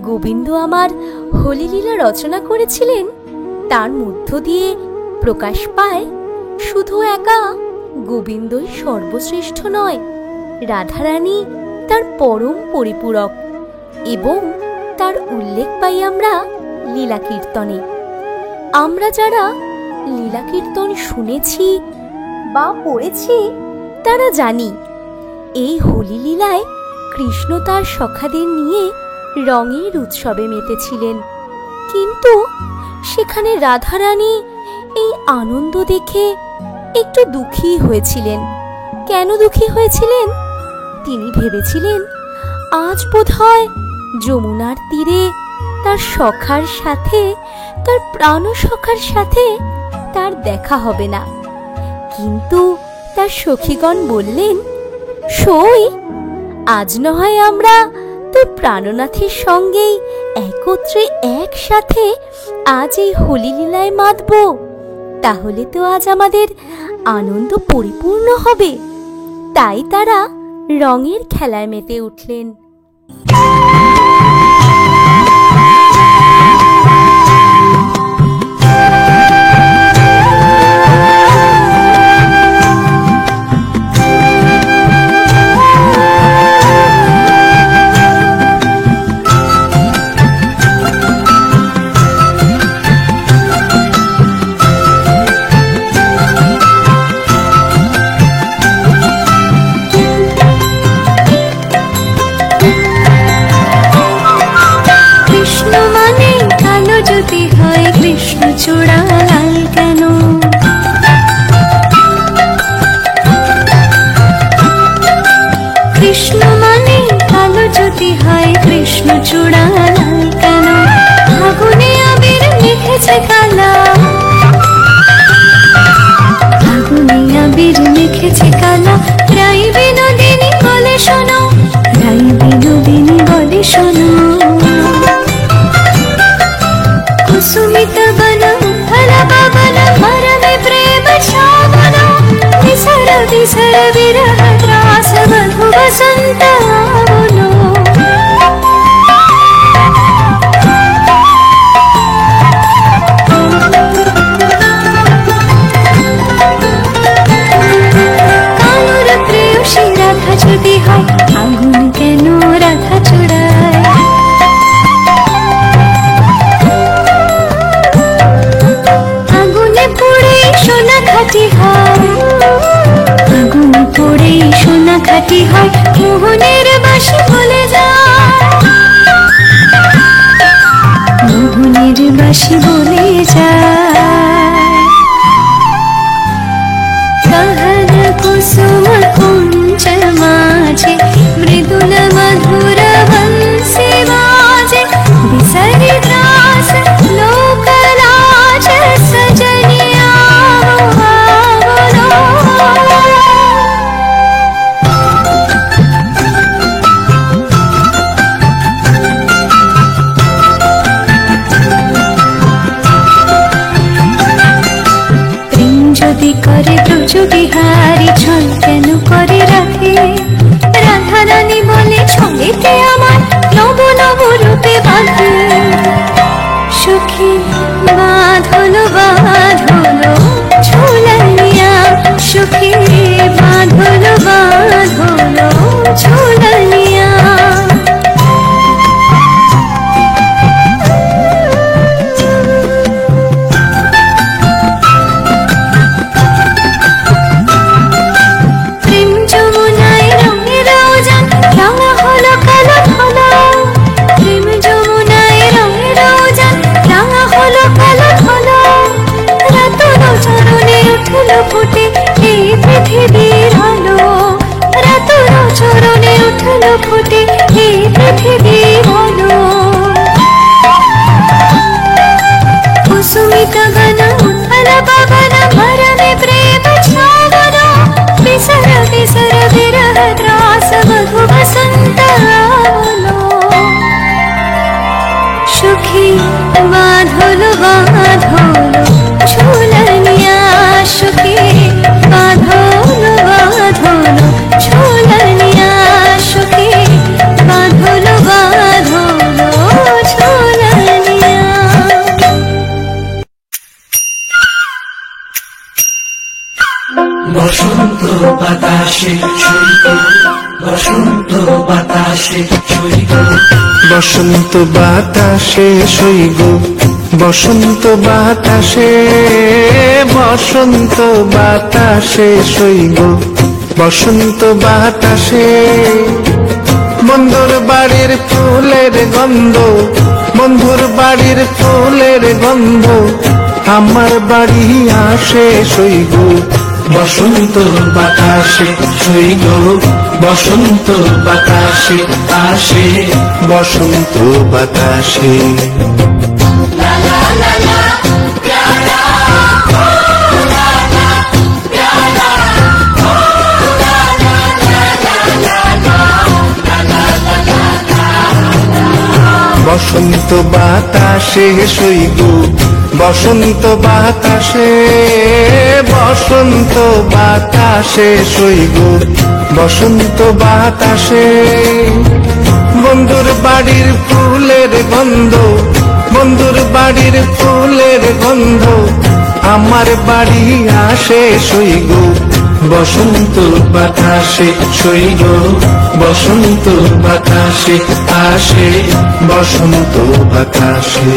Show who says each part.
Speaker 1: গোবিন্দ আমার হোলি লীলা রচনা করেছিলেন, তার মধ্য দিয়ে প্রকাশ পায় শুধু একা গোবিন্দই সর্বশ্রেষ্ঠ নয়, রাধারানী তার পরম পরিপূরক, এবং তার উল্লেখ পাই আমরা লীলা কীর্তনে। আমরা যারা লীলা কীর্তন শুনেছি বা পড়েছি তারা জানি এই হোলি লীলায় কৃষ্ণ তার সখাদের নিয়ে রঙের উৎসবে মেতেছিলেন, কিন্তু সেখানে রাধারানী এই আনন্দ দেখে একটু দুঃখী হয়েছিলেন। কেন দুঃখী হয়েছিলেন? তিনি ভেবেছিলেন আজ বোধহয় যমুনার তীরে তার সখার সাথে, তার প্রাণ সখার সাথে তার দেখা হবে না। কিন্তু তার সখীগণ বললেন, সই আজ নয় আমরা তোর প্রাণনাথের সঙ্গেই একত্রে একসাথে আজ এই হোলি লীলায় মাতব, তাহলে তো আজ আমাদের আনন্দ পরিপূর্ণ হবে। তাই তারা রঙের খেলায় মেতে উঠলেন।
Speaker 2: চূড়া লাল কেন? কৃষ্ণ মানে কালো যদি হয়, কৃষ্ণ চূড়া লাল কেন? আগুনে আবির মেখেছে কালা, আগুনে আবির মেখেছে কালা। রাই বিনোদিনী বলে শোনো, রাই বিনোদিনী বলে শোনো। कुसुमित बन फल पवन मरमे प्रेम श्रावण, विसर विसर विरह त्रास मधु वसंत आवलो। कानुर प्रेयसी राधा যদি হয়, আগুন কেন রাধা চূড়ায়? সোনা খাঁটি হয়, আগুন পড়ে সোনা খাঁটি হয়। মোহনের বাঁশি বলে যায়, মোহনের বাঁশি বলে যায়। গহন কুসুম কুঞ্জ মাঝে মৃদুল মধুর বংশী বাজে। বিসরি ত্রাস লোক লাজ সজনিয়া যদি করে ব্রজ বিহারী, ছল কেন করে রাখে? রাধারানী বলে ছলেতে আমার নব নব রূপে বাঁধে। সখী বাঁধলো বাঁধলো ঝুলাইয়া, সখী বাঁধলো বাঁধলো ঝুলাইয়া।
Speaker 3: বসন্ত বাতাসে সইব, বসন্ত বাতাসে সইব,
Speaker 4: বসন্ত বাতাসে সইব, বসন্ত বাতাসে, বসন্ত বাতাসে সইব, বসন্ত বাতাসে। বন্ধুর বাড়ির ফুলের গন্ধ, বন্ধুর বাড়ির ফুলের গন্ধ আমার বাড়ি আসে সইব,
Speaker 3: বসন্ত বাতাসে সইব, বসন্ত বাতাসে আসে,
Speaker 4: বসন্ত বাতাসে। বসন্ত বাতাসে সইব, বসন্ত বাতাসে, বসন্ত বাতাসে সইব, বসন্ত বাতাসে। বন্ধুর বাড়ির ফুলের গন্ধ, বন্ধুর বাড়ির ফুলের গন্ধ আমার বাড়ি আসে সইব,
Speaker 3: বসন্ত বাতাসে সইব, বসন্ত বাতাসে আসে,
Speaker 4: বসন্ত বাতাসে।